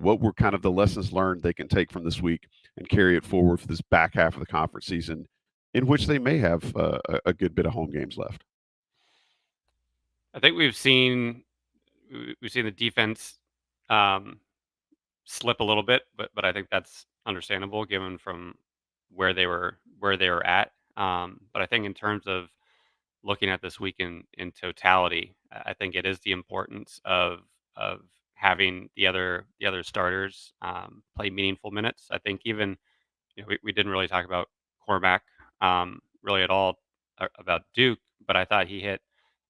What were kind of the lessons learned they can take from this week and carry it forward for this back half of the conference season, in which they may have a good bit of home games left? I think we've seen the defense um, slip a little bit, but I think that's understandable given from where they were at. But I think in terms of looking at this week in totality, I think it is the importance of having the other starters play meaningful minutes. I think even we didn't really talk about Cormac really at all about Duke, but I thought he hit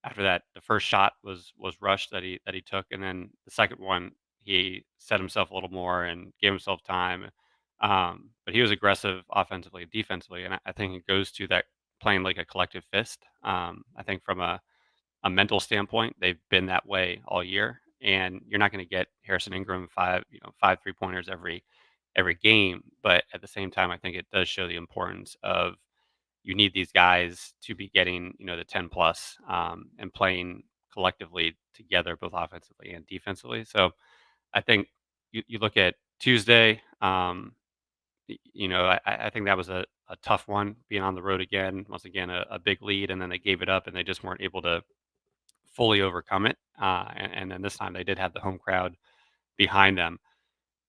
after that. The first shot was rushed that he took, and then the second one he set himself a little more and gave himself time. But he was aggressive offensively and defensively, and I think it goes to that playing like a collective fist. I think from a mental standpoint, they've been that way all year, and you're not going to get Harrison Ingram five 3-pointers every game. But at the same time, I think it does show the importance of you need these guys to be getting the 10 plus and playing collectively together, both offensively and defensively. So I think you look at Tuesday. I think that was a tough one being on the road again. Once again, a big lead, and then they gave it up, and they just weren't able to fully overcome it. And then this time they did have the home crowd behind them.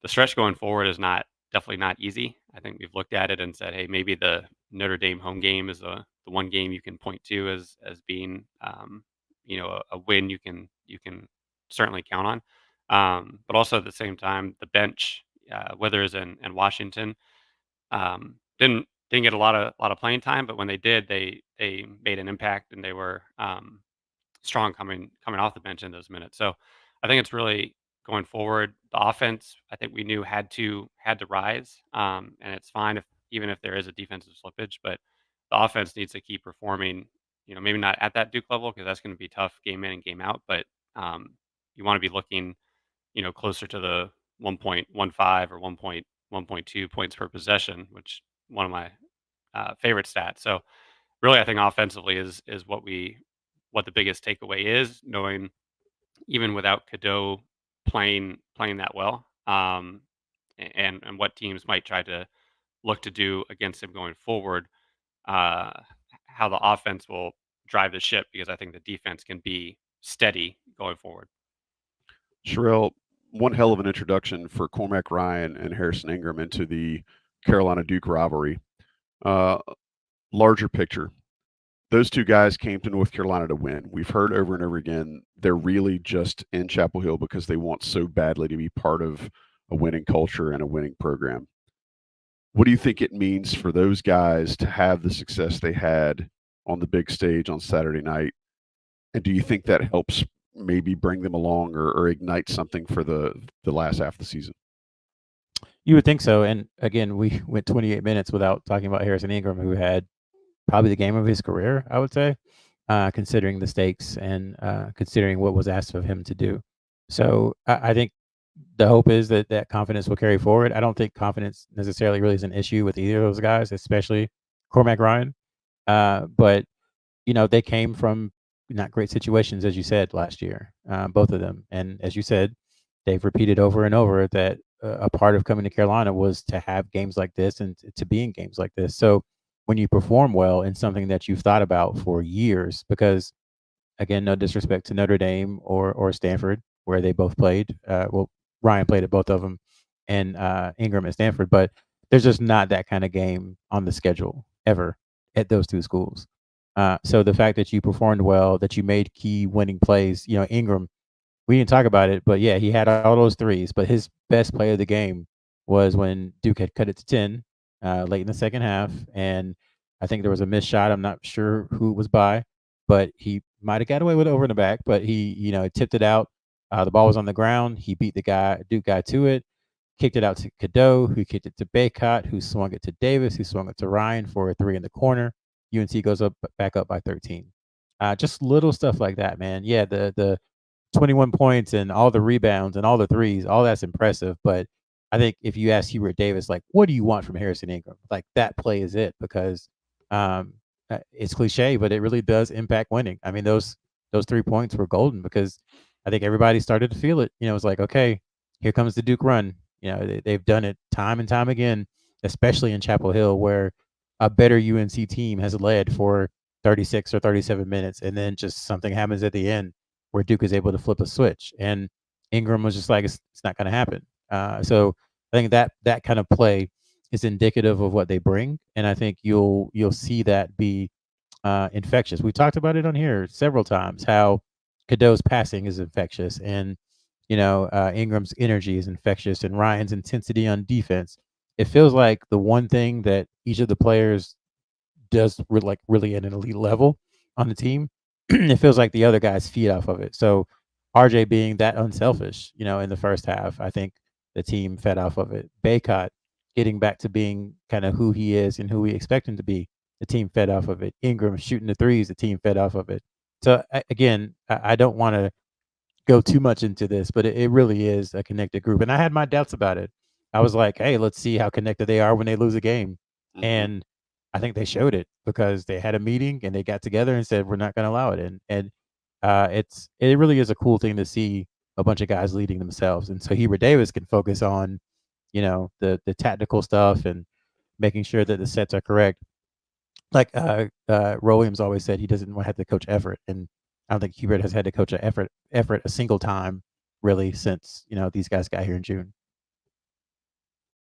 The stretch going forward is definitely not easy. I think we've looked at it and said, hey, maybe the Notre Dame home game is the one game you can point to as being a win you can certainly count on. But also at the same time, the bench, Withers and Washington, didn't get a lot of playing time, but when they did, they made an impact and they were strong coming off the bench in those minutes. So I think it's really going forward. The offense, I think we knew had to rise, and it's fine if even if there is a defensive slippage, but the offense needs to keep performing. Maybe not at that Duke level because that's going to be tough game in and game out, but you want to be looking, closer to the 1.15 or 1.2 points per possession, which one of my favorite stats. So really, I think offensively is what the biggest takeaway is, knowing even without Cadeau playing that well, and what teams might try to look to do against him going forward, uh, how the offense will drive the ship because I think the defense can be steady going forward. Sherrell, one hell of an introduction for Cormac Ryan and Harrison Ingram into the Carolina Duke rivalry. Uh, Larger picture, those two guys came to North Carolina to win. We've heard over and over again they're really just in Chapel Hill because they want so badly to be part of a winning culture and a winning program. What do you think it means for those guys to have the success they had on the big stage on Saturday night? And do you think that helps maybe bring them along or ignite something for the last half of the season? You would think so. And again, we went 28 minutes without talking about Harrison Ingram, who had probably the game of his career, I would say, considering the stakes and considering what was asked of him to do. So I think the hope is that that confidence will carry forward. I don't think confidence necessarily really is an issue with either of those guys, especially Cormac Ryan. But they came from not great situations, as you said last year, both of them. And as you said, they've repeated over and over that a part of coming to Carolina was to have games like this and to be in games like this. So when you perform well in something that you've thought about for years, because again, no disrespect to Notre Dame or Stanford, where they both played. Well, Ryan played at both of them, and Ingram at Stanford, but there's just not that kind of game on the schedule ever at those two schools. So the fact that you performed well, that you made key winning plays, Ingram, we didn't talk about it, but yeah, he had all those threes. But his best play of the game was when Duke had cut it to 10 late in the second half, and I think there was a missed shot. I'm not sure who it was by, but he might have got away with it over in the back. But he, tipped it out. The ball was on the ground. He beat the Duke guy to it, kicked it out to Cadeau, who kicked it to Baycott, who swung it to Davis, who swung it to Ryan for a three in the corner. UNC goes back up by 13. Just little stuff like that, man. Yeah, the 21 points and all the rebounds and all the threes, all that's impressive. But I think if you ask Hubert Davis, like, what do you want from Harrison Ingram? Like, that play is it, because it's cliche, but it really does impact winning. I mean, those 3 points were golden because I think everybody started to feel it. It's like, okay, here comes the Duke run. They've done it time and time again, especially in Chapel Hill, where a better UNC team has led for 36 or 37 minutes, and then just something happens at the end where Duke is able to flip a switch, and Ingram was just like, it's not going to happen. So I think that kind of play is indicative of what they bring, and I think you'll see that be infectious. We talked about it on here several times how Cadeau's passing is infectious, and Ingram's energy is infectious, and Ryan's intensity on defense. It feels like the one thing that each of the players does really at an elite level on the team. It feels like the other guys feed off of it. So RJ being that unselfish, in the first half, I think the team fed off of it. Baycott getting back to being kind of who he is and who we expect him to be, the team fed off of it. Ingram shooting the threes, the team fed off of it. So again, I don't want to go too much into this, but it really is a connected group. And I had my doubts about it. I was like, hey, let's see how connected they are when they lose a game. Mhm. And I think they showed it because they had a meeting and they got together and said, we're not going to allow it. And it really is a cool thing to see a bunch of guys leading themselves. And so Heber Davis can focus on, the tactical stuff and making sure that the sets are correct. Like Roy Williams always said, he doesn't have to coach effort. And I don't think Hubert has had to coach an effort a single time really since these guys got here in June.